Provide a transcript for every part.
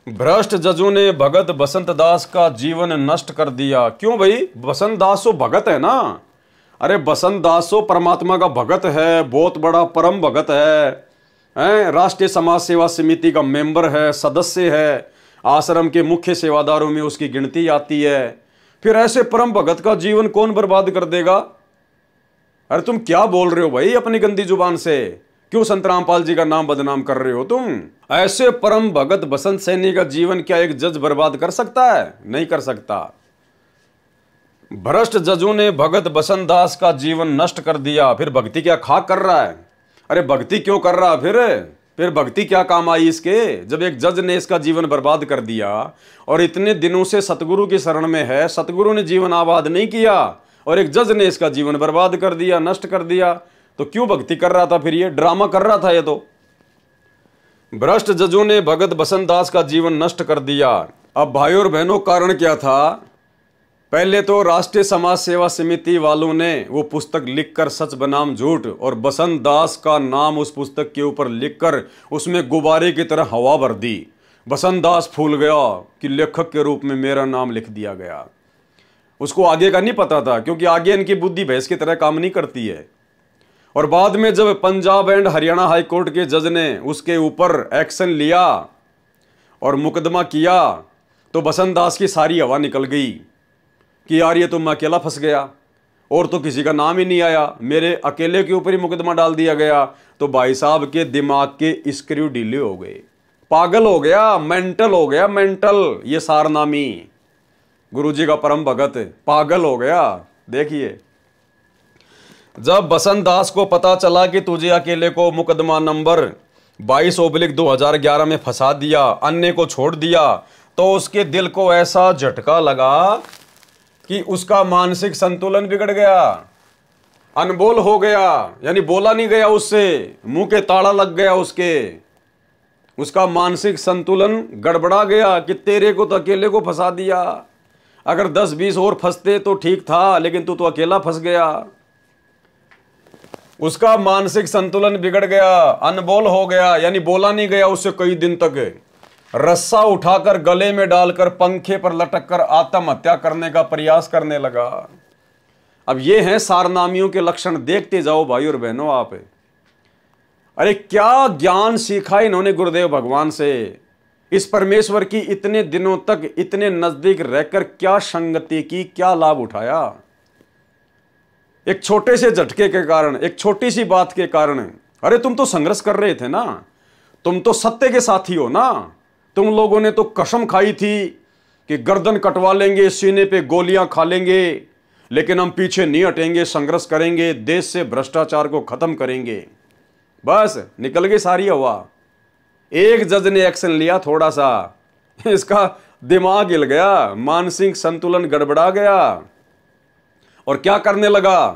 भ्रष्ट जजों ने भगत बसंत दास का जीवन नष्ट कर दिया। क्यों भाई? बसंत दास तो भगत है ना। अरे बसंत दास तो परमात्मा का भगत है, बहुत बड़ा परम भगत है, राष्ट्रीय समाज सेवा समिति का मेंबर है, सदस्य है, आश्रम के मुख्य सेवादारों में उसकी गिनती आती है। फिर ऐसे परम भगत का जीवन कौन बर्बाद कर देगा? अरे तुम क्या बोल रहे हो भाई अपनी गंदी जुबान से? क्यों संत रामपाल जी का नाम बदनाम कर रहे हो तुम? ऐसे परम भगत बसंत सैनी का जीवन क्या एक जज बर्बाद कर सकता है? नहीं कर सकता। भ्रष्ट जजों ने भगत बसंत दास का जीवन नष्ट कर दिया। फिर भक्ति क्या खाक कर रहा है? अरे भक्ति क्यों कर रहा? फिर भक्ति क्या काम आई इसके, जब एक जज ने इसका जीवन बर्बाद कर दिया और इतने दिनों से सतगुरु की शरण में है, सतगुरु ने जीवन आबाद नहीं किया और एक जज ने इसका जीवन बर्बाद कर दिया, नष्ट कर दिया, तो क्यों भक्ति कर रहा था? फिर ये ड्रामा कर रहा था ये तो। भ्रष्ट जजों ने भगत बसंत दास का जीवन नष्ट कर दिया। अब भाइयों और बहनों, कारण क्या था? पहले तो राष्ट्रीय समाज सेवा समिति वालों ने वो पुस्तक लिखकर सच बनाम झूठ और बसंत दास का नाम उस पुस्तक के ऊपर लिखकर उसमें गुब्बारे की तरह हवा भर दी। बसंत दास फूल गया कि लेखक के रूप में मेरा नाम लिख दिया गया। उसको आगे का नहीं पता था, क्योंकि आगे इनकी बुद्धि भैंस की तरह काम नहीं करती है। और बाद में जब Punjab and Haryana high court के जज ने उसके ऊपर एक्शन लिया और मुकदमा किया, तो बसंत दास की सारी हवा निकल गई कि यार ये तो मैं अकेला फंस गया और तो किसी का नाम ही नहीं आया, मेरे अकेले के ऊपर ही मुकदमा डाल दिया गया। तो भाई साहब के दिमाग के स्क्रू ढीले हो गए, पागल हो गया, मेंटल हो गया, मेंटल। ये सारनामी गुरुजी का परम भगत पागल हो गया। देखिए, जब बसंत दास को पता चला कि तुझे अकेले को मुकदमा नंबर 22/2011 में फंसा दिया, अन्य को छोड़ दिया, तो उसके दिल को ऐसा झटका लगा कि उसका मानसिक संतुलन बिगड़ गया, अनबोल हो गया, यानी बोला नहीं गया उससे, मुंह के ताला लग गया उसका मानसिक संतुलन गड़बड़ा गया कि तेरे को तो अकेले को फंसा दिया, अगर 10-20 और फंसते तो ठीक था, लेकिन तू तो अकेला फंस गया। उसका मानसिक संतुलन बिगड़ गया, अनबोल हो गया, यानी बोला नहीं गया उससे कई दिन तक। रस्सा उठाकर गले में डालकर पंखे पर लटककर आत्महत्या करने का प्रयास करने लगा। अब ये हैं सारनामियों के लक्षण, देखते जाओ भाई और बहनों आप। अरे क्या ज्ञान सीखा इन्होंने गुरुदेव भगवान से, इस परमेश्वर की इतने दिनों तक इतने नजदीक रहकर क्या संगति की, क्या लाभ उठाया? एक छोटे से झटके के कारण, एक छोटी सी बात के कारण। अरे तुम तो संघर्ष कर रहे थे ना, तुम तो सत्य के साथी हो ना। तुम लोगों ने तो कसम खाई थी कि गर्दन कटवा लेंगे, सीने पे गोलियां खा लेंगे, लेकिन हम पीछे नहीं हटेंगे, संघर्ष करेंगे, देश से भ्रष्टाचार को खत्म करेंगे। बस निकल गई सारी हवा। एक जज ने एक्शन लिया थोड़ा सा, इसका दिमाग हिल गया, मानसिक संतुलन गड़बड़ा गया और क्या करने लगा?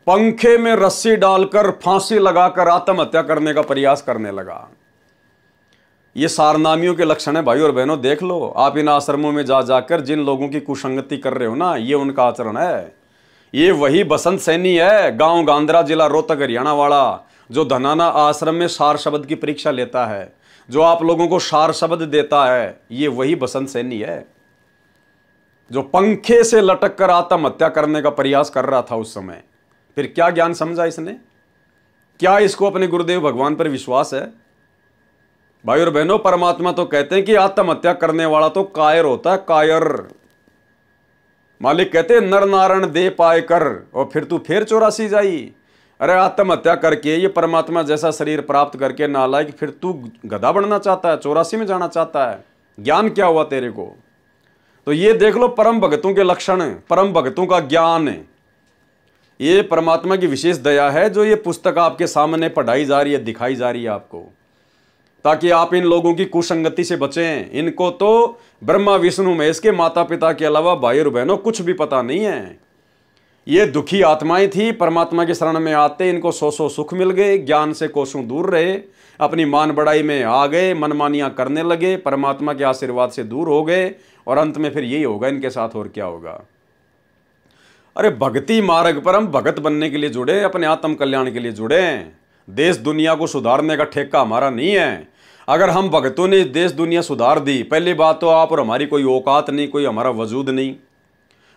पंखे में रस्सी डालकर फांसी लगाकर आत्महत्या करने का प्रयास करने लगा। ये सारनामियों के लक्षण है भाई और बहनों, देख लो आप इन आश्रमों में जा जाकर जिन लोगों की कुसंगति कर रहे हो ना, ये उनका आचरण है। ये वही बसंत सैनी है, गांव गांधरा, जिला रोहतक, हरियाणा वाला, जो धनाना आश्रम में सार शब्द की परीक्षा लेता है, जो आप लोगों को सार शब्द देता है, ये वही बसंत सैनी है जो पंखे से लटक कर आत्महत्या करने का प्रयास कर रहा था उस समय। फिर क्या ज्ञान समझा इसने? क्या इसको अपने गुरुदेव भगवान पर विश्वास है? भाई और बहनों, परमात्मा तो कहते हैं कि आत्महत्या करने वाला तो कायर होता है, कायर। मालिक कहते हैं नर नारायण दे पाए कर, और फिर तू फिर 84 जाई। अरे आत्महत्या करके ये परमात्मा जैसा शरीर प्राप्त करके नालायक, फिर तू गधा बनना चाहता है, 84 में जाना चाहता है? ज्ञान क्या हुआ तेरे को? तो ये देख लो परम भगतों के लक्षण, परम भगतों का ज्ञान। ये परमात्मा की विशेष दया है जो ये पुस्तक आपके सामने पढ़ाई जा रही है, दिखाई जा रही है आपको, ताकि आप इन लोगों की कुसंगति से बचें। इनको तो ब्रह्मा विष्णु महेश के माता पिता के अलावा भाई और बहनों कुछ भी पता नहीं है। ये दुखी आत्माएं थी, परमात्मा की शरण में आते इनको सौ सुख मिल गए, ज्ञान से कोसों दूर रहे, अपनी मान बढ़ाई में आ गए, मनमानियां करने लगे, परमात्मा के आशीर्वाद से दूर हो गए, और अंत में फिर यही होगा इनके साथ, और क्या होगा। अरे भक्ति मार्ग पर हम भगत बनने के लिए जुड़े, अपने आत्म कल्याण के लिए जुड़े। देश दुनिया को सुधारने का ठेका हमारा नहीं है। अगर हम भगतों ने देश दुनिया सुधार दी, पहली बात तो आप और हमारी कोई औकात नहीं, कोई हमारा वजूद नहीं।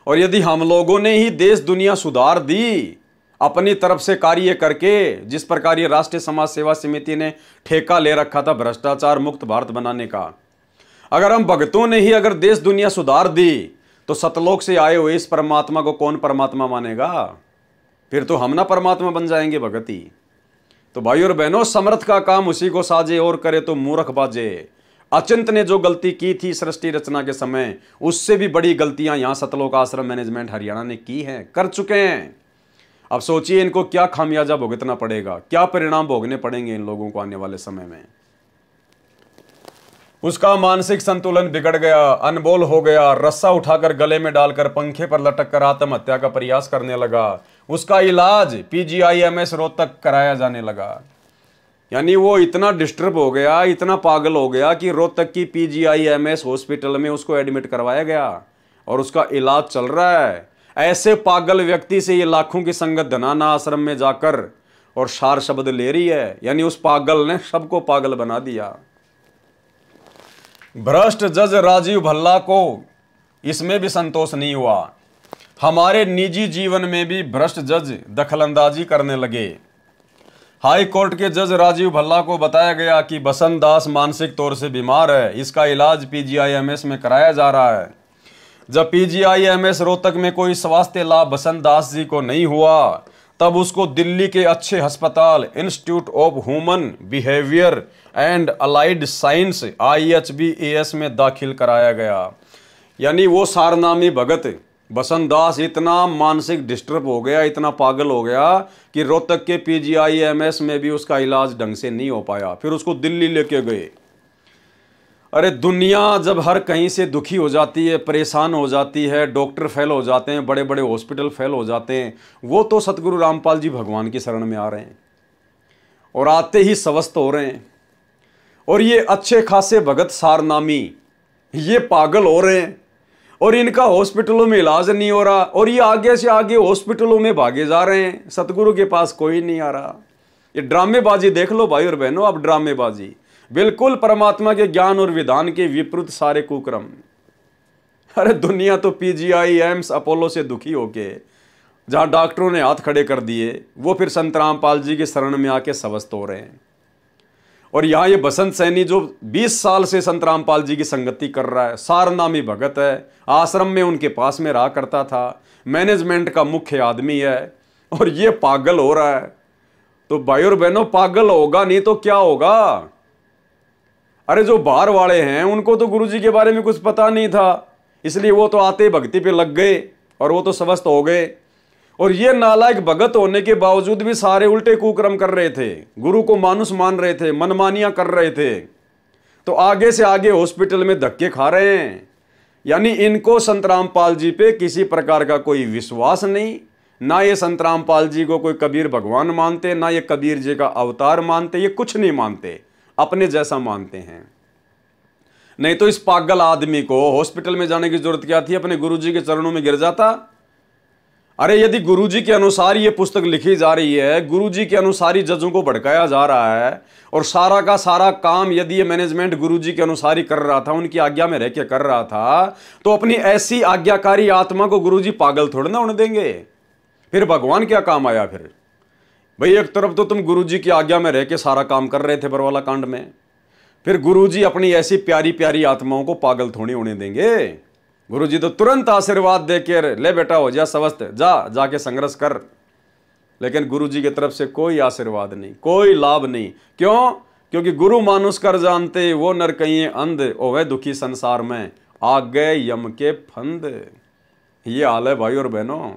और यदि हम लोगों ने ही देश दुनिया सुधार दी अपनी तरफ से कार्य करके, जिस प्रकार ये राष्ट्रीय समाज सेवा समिति ने ठेका ले रखा था भ्रष्टाचार मुक्त भारत बनाने का, अगर हम भगतों ने ही अगर देश दुनिया सुधार दी तो सतलोक से आए हुए इस परमात्मा को कौन परमात्मा मानेगा? फिर तो हम ना परमात्मा बन जाएंगे भगत ही। तो भाई और बहनों, समर्थ का काम उसी को साजे और करे तो मूर्ख बाजे। अचिंत ने जो गलती की थी सृष्टि रचना के समय, उससे भी बड़ी गलतियां यहां सतलोक आश्रम मैनेजमेंट हरियाणा ने की हैं, कर चुके हैं। अब सोचिए इनको क्या खामियाजा भुगतना पड़ेगा, क्या परिणाम भोगने पड़ेंगे इन लोगों को आने वाले समय में। उसका मानसिक संतुलन बिगड़ गया, अनबोल हो गया, रस्सा उठाकर गले में डालकर पंखे पर लटक कर आत्महत्या का प्रयास करने लगा। उसका इलाज PGIMS रोहतक कराया जाने लगा। यानी वो इतना डिस्टर्ब हो गया, इतना पागल हो गया कि रोहतक की PGIMS हॉस्पिटल में उसको एडमिट करवाया गया और उसका इलाज चल रहा है। ऐसे पागल व्यक्ति से ये लाखों की संगत धनाना आश्रम में जाकर और शार शब्द ले रही है। यानी उस पागल ने सबको पागल बना दिया। भ्रष्ट जज राजीव भल्ला को इसमें भी संतोष नहीं हुआ। हमारे निजी जीवन में भी भ्रष्ट जज दखलंदाजी करने लगे। हाई कोर्ट के जज राजीव भल्ला को बताया गया कि बसंत दास मानसिक तौर से बीमार है, इसका इलाज PGIMS में कराया जा रहा है। जब PGIMS रोहतक में कोई स्वास्थ्य लाभ बसंत दास जी को नहीं हुआ, तब उसको दिल्ली के अच्छे अस्पताल institute of human behaviour and allied science IHBAS में दाखिल कराया गया। यानी वो सारनामी भगत बसंत दास इतना मानसिक डिस्टर्ब हो गया, इतना पागल हो गया कि रोहतक के PGIMS में भी उसका इलाज ढंग से नहीं हो पाया। फिर उसको दिल्ली लेके गए। अरे दुनिया जब हर कहीं से दुखी हो जाती है, परेशान हो जाती है, डॉक्टर फेल हो जाते हैं, बड़े बड़े हॉस्पिटल फेल हो जाते हैं, वो तो सतगुरु रामपाल जी भगवान की शरण में आ रहे हैं और आते ही स्वस्थ हो रहे हैं। और ये अच्छे खासे भगत सारनामी ये पागल हो रहे हैं और इनका हॉस्पिटलों में इलाज नहीं हो रहा और ये आगे से आगे हॉस्पिटलों में भागे जा रहे हैं। सतगुरु के पास कोई नहीं आ रहा। ये ड्रामेबाजी देख लो भाई और बहनों, अब ड्रामेबाजी बिल्कुल परमात्मा के ज्ञान और विधान के विपरीत सारे कुक्रम। अरे दुनिया तो PGIMS अपोलो से दुखी होके, जहां डॉक्टरों ने हाथ खड़े कर दिए, वो फिर संत रामपाल जी के शरण में आके स्वस्थ हो रहे हैं। और यहाँ ये बसंत सैनी जो 20 साल से संत रामपाल जी की संगति कर रहा है, सारनामी भगत है, आश्रम में उनके पास में रहा करता था, मैनेजमेंट का मुख्य आदमी है, और ये पागल हो रहा है। तो भाई और बहनों, पागल होगा नहीं तो क्या होगा? अरे जो बाहर वाले हैं उनको तो गुरुजी के बारे में कुछ पता नहीं था, इसलिए वो तो आते भक्ति पे लग गए और वो तो स्वस्थ हो गए। और ये नालायक भगत होने के बावजूद भी सारे उल्टे कुकर्म कर रहे थे, गुरु को मानुस मान रहे थे, मनमानियां कर रहे थे, तो आगे से आगे हॉस्पिटल में धक्के खा रहे हैं। यानी इनको संत रामपाल जी पे किसी प्रकार का कोई विश्वास नहीं, ना ये संत रामपाल जी को कोई कबीर भगवान मानते, ना ये कबीर जी का अवतार मानते, ये कुछ नहीं मानते, अपने जैसा मानते हैं। नहीं तो इस पागल आदमी को हॉस्पिटल में जाने की जरूरत क्या थी? अपने गुरुजी के चरणों में गिर जाता। अरे यदि गुरुजी के अनुसार ये पुस्तक लिखी जा रही है, गुरुजी के अनुसार ही जजों को भड़काया जा रहा है, और सारा का सारा काम यदि ये मैनेजमेंट गुरुजी के अनुसार ही कर रहा था, उनकी आज्ञा में रह के कर रहा था, तो अपनी ऐसी आज्ञाकारी आत्मा को गुरुजी पागल थोड़ी ना होने देंगे। फिर भगवान क्या काम आया? फिर भाई एक तरफ तो तुम गुरुजी की आज्ञा में रह के सारा काम कर रहे थे बरवाला कांड में, फिर गुरुजी अपनी ऐसी प्यारी प्यारी आत्माओं को पागल थोड़ी होने देंगे। गुरुजी तो तुरंत आशीर्वाद देकर, ले बेटा हो जा स्वस्थ, जाके संघर्ष कर। लेकिन गुरुजी की तरफ से कोई आशीर्वाद नहीं, कोई लाभ नहीं। क्यों? क्योंकि गुरु मानुष कर जानते, वो नर कहिए अंध, ओवे दुखी संसार में आ गए यम के फंद। ये हाल है भाई और बहनों।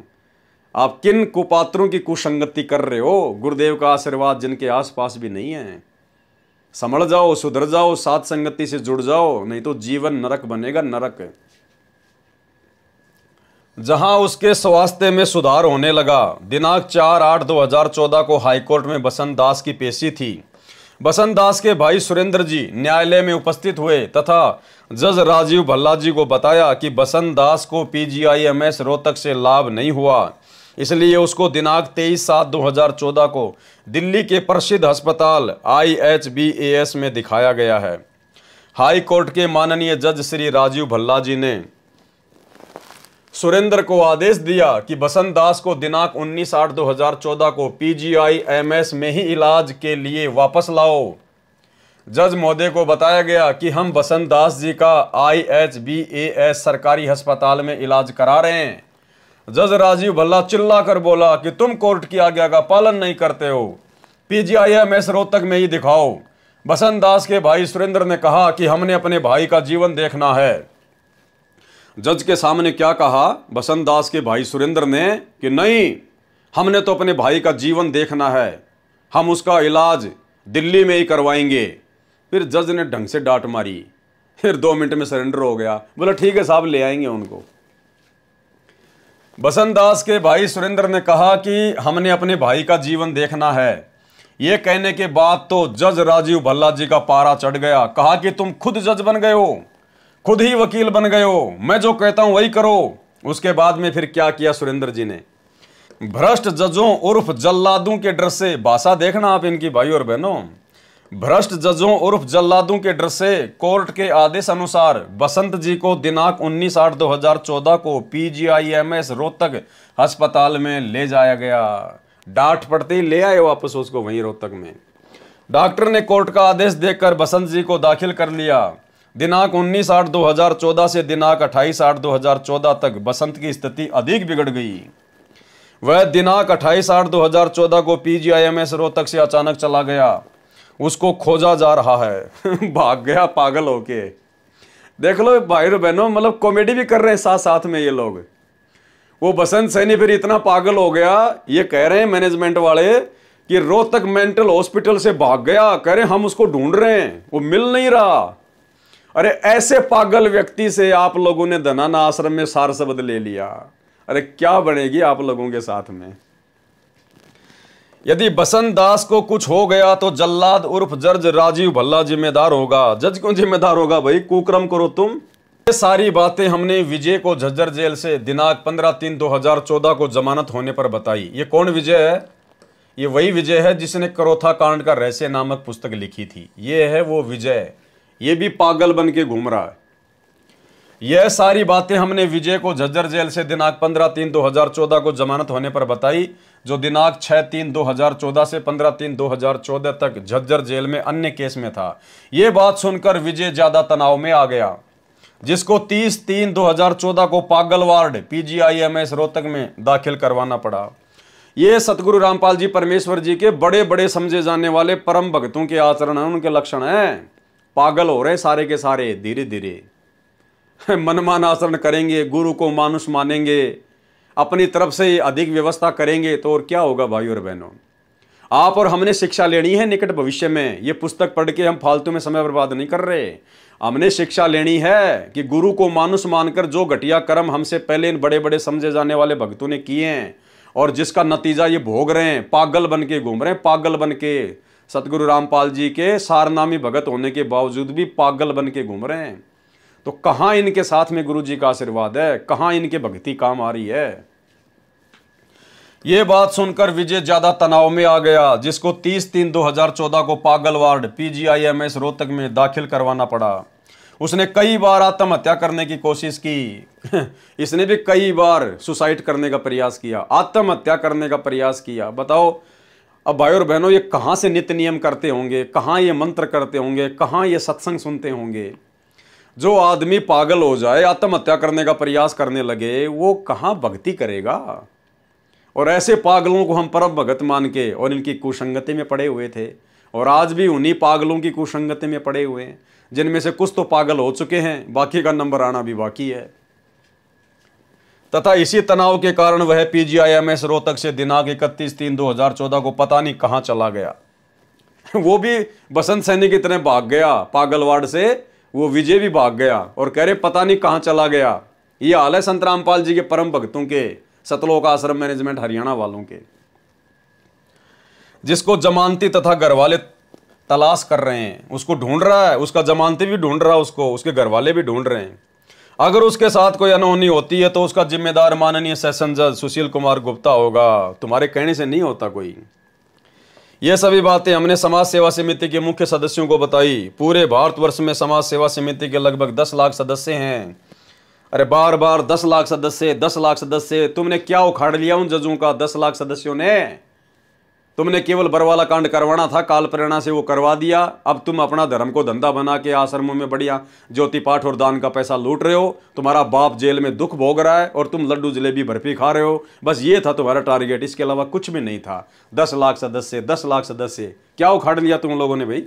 आप किन कुपात्रों की कुसंगति कर रहे हो? गुरुदेव का आशीर्वाद जिनके आसपास भी नहीं है। संभल जाओ, सुधर जाओ, साथ संगति से जुड़ जाओ, नहीं तो जीवन नरक बनेगा, नरक। जहां उसके स्वास्थ्य में सुधार होने लगा, दिनांक 4/8/2014 को हाईकोर्ट में बसंत दास की पेशी थी। बसंत दास के भाई सुरेंद्र जी न्यायालय में उपस्थित हुए तथा जज राजीव भल्ला जी को बताया कि बसंत दास को PGIMS रोहतक से लाभ नहीं हुआ। इसलिए उसको दिनांक 23/7/2014 को दिल्ली के प्रसिद्ध अस्पताल IHBAS में दिखाया गया है। हाई कोर्ट के माननीय जज श्री राजीव भल्ला जी ने सुरेंद्र को आदेश दिया कि बसंत दास को दिनांक 19/8/2014 को PGIMS में ही इलाज के लिए वापस लाओ। जज महोदय को बताया गया कि हम बसंत दास जी का IHBAS सरकारी अस्पताल में इलाज करा रहे हैं। जज राजीव भल्ला चिल्ला कर बोला कि तुम कोर्ट की आज्ञा का पालन नहीं करते हो, PGIMS रोहतक में ही दिखाओ। बसंत दास के भाई सुरेंद्र ने कहा कि हमने अपने भाई का जीवन देखना है। जज के सामने क्या कहा बसंत दास के भाई सुरेंद्र ने कि नहीं, हमने तो अपने भाई का जीवन देखना है, हम उसका इलाज दिल्ली में ही करवाएंगे। फिर जज ने ढंग से डांट मारी, फिर 2 मिनट में सरेंडर हो गया। बोला ठीक है साहब, ले आएंगे उनको। बसंत दास के भाई सुरेंद्र ने कहा कि हमने अपने भाई का जीवन देखना है। यह कहने के बाद तो जज राजीव भल्ला जी का पारा चढ़ गया। कहा कि तुम खुद जज बन गए हो, खुद ही वकील बन गए हो, मैं जो कहता हूं वही करो। उसके बाद में फिर क्या किया सुरेंद्र जी ने, भ्रष्ट जजों उर्फ जल्लादों के डर से, भाषा देखना आप इनकी भाई और बहनों, भ्रष्ट जजों उर्फ जल्लादों के डर से कोर्ट के आदेश अनुसार बसंत जी को दिनांक 19/8/2014 को PGIMS रोहतक अस्पताल में ले जाया गया। डांट पड़ते ही ले आए वापस उसको वहीं रोहतक में। डॉक्टर ने कोर्ट का आदेश देखकर बसंत जी को दाखिल कर लिया। दिनांक 19/8/2014 से दिनांक 28/8/2014 तक बसंत की स्थिति अधिक बिगड़ गई। वह दिनांक 28/8/2014 को PGIMS रोहतक से अचानक चला गया। उसको खोजा जा रहा है। भाग गया पागल होके। देख लो भाई बहनों, मतलब कॉमेडी भी कर रहे हैं साथ साथ में ये लोग। वो बसंत सैनी फिर इतना पागल हो गया, ये कह रहे हैं मैनेजमेंट वाले कि रोहतक मेंटल हॉस्पिटल से भाग गया। कह रहे हम उसको ढूंढ रहे हैं, वो मिल नहीं रहा। अरे ऐसे पागल व्यक्ति से आप लोगों ने धनाना आश्रम में सार शब्द ले लिया। अरे क्या बनेगी आप लोगों के साथ में। यदि बसंत दास को कुछ हो गया तो जल्लाद उर्फ जज राजीव भल्ला जिम्मेदार होगा। जज क्यों जिम्मेदार होगा भाई, कुकर्म करो तुम। ये सारी बातें हमने विजय को झज्जर जेल से दिनांक 15/3/2014 को जमानत होने पर बताई। ये कौन विजय है? ये वही विजय है जिसने करोथा कांड का रहस्य नामक पुस्तक लिखी थी। ये है वो विजय, ये भी पागल बन के घूम रहा है। यह सारी बातें हमने विजय को झज्जर जेल से दिनांक 15/3/2014 को जमानत होने पर बताई, जो दिनांक 6/3/2014 से 15/3/2014 तक झज्जर जेल में अन्य केस में था। यह बात सुनकर विजय ज्यादा तनाव में आ गया, जिसको 30/3/2014 को पागल वार्ड PGIMS रोहतक में दाखिल करवाना पड़ा। ये सतगुरु रामपाल जी परमेश्वर जी के बड़े बड़े समझे जाने वाले परम भक्तों के आचरण है, उनके लक्षण हैं। पागल हो रहे सारे के सारे धीरे धीरे। मनमान आचरण करेंगे, गुरु को मानुष मानेंगे, अपनी तरफ से अधिक व्यवस्था करेंगे तो और क्या होगा भाई और बहनों। आप और हमने शिक्षा लेनी है निकट भविष्य में। ये पुस्तक पढ़ के हम फालतू में समय बर्बाद नहीं कर रहे। हमने शिक्षा लेनी है कि गुरु को मानुष मानकर जो घटिया कर्म हमसे पहले इन बड़े बड़े समझे जाने वाले भक्तों ने किए हैं और जिसका नतीजा ये भोग रहे हैं, पागल बन के घूम रहे हैं, पागल बन के सतगुरु रामपाल जी के सारनामी भगत होने के बावजूद भी पागल बन के घूम रहे हैं। तो कहां इनके साथ में गुरु जी का आशीर्वाद है, कहां इनके भक्ति काम आ रही है। यह बात सुनकर विजय ज्यादा तनाव में आ गया, जिसको 30/3/2014 को पागल वार्ड PGIMS रोहतक में दाखिल करवाना पड़ा। उसने कई बार आत्महत्या करने की कोशिश की। इसने भी कई बार सुसाइड करने का प्रयास किया, आत्महत्या करने का प्रयास किया। बताओ अब भाई और बहनों, ये कहां से नित्य नियम करते होंगे, कहां ये मंत्र करते होंगे, कहां ये सत्संग सुनते होंगे। जो आदमी पागल हो जाए, आत्महत्या करने का प्रयास करने लगे, वो कहां भक्ति करेगा। और ऐसे पागलों को हम परम भगत मान के और इनकी कुसंगति में पड़े हुए थे, और आज भी उन्हीं पागलों की कुसंगति में पड़े हुए हैं, जिनमें से कुछ तो पागल हो चुके हैं, बाकी का नंबर आना भी बाकी है। तथा इसी तनाव के कारण वह PGIMS रोहतक से दिनांक 31/3/2014 को पता नहीं कहां चला गया। वो भी बसंत सैनी की तरह भाग गया पागल वार्ड से। वो विजय भी भाग गया और कह रहे पता नहीं कहां चला गया। ये हाल है संत रामपाल जी के परम भक्तों के, सतलोक आश्रम मैनेजमेंट हरियाणा वालों के, जिसको जमानती तथा घर वाले तलाश कर रहे हैं। उसको ढूंढ रहा है, उसका जमानती भी ढूंढ रहा है उसको, उसके घर वाले भी ढूंढ रहे हैं। अगर उसके साथ कोई अनहोनी होती है तो उसका जिम्मेदार माननीय सेशन जज सुशील कुमार गुप्ता होगा, तुम्हारे कहने से नहीं होता कोई। ये सभी बातें हमने समाज सेवा समिति के मुख्य सदस्यों को बताई। पूरे भारतवर्ष में समाज सेवा समिति के लगभग 10 लाख सदस्य हैं। अरे बार बार 10 लाख सदस्य, 10 लाख सदस्य, तुमने क्या उखाड़ लिया उन जजों का? 10 लाख सदस्यों ने, तुमने केवल बरवाला कांड करवाना था, काल प्रेरणा से वो करवा दिया। अब तुम अपना धर्म को धंधा बना के आश्रमों में बढ़िया ज्योति पाठ और दान का पैसा लूट रहे हो। तुम्हारा बाप जेल में दुख भोग रहा है और तुम लड्डू जलेबी बर्फी खा रहे हो। बस ये था तुम्हारा टारगेट, इसके अलावा कुछ भी नहीं था। 10 लाख सदस्य, 10 लाख सदस्य, क्या उखाड़ लिया तुम लोगों ने भाई?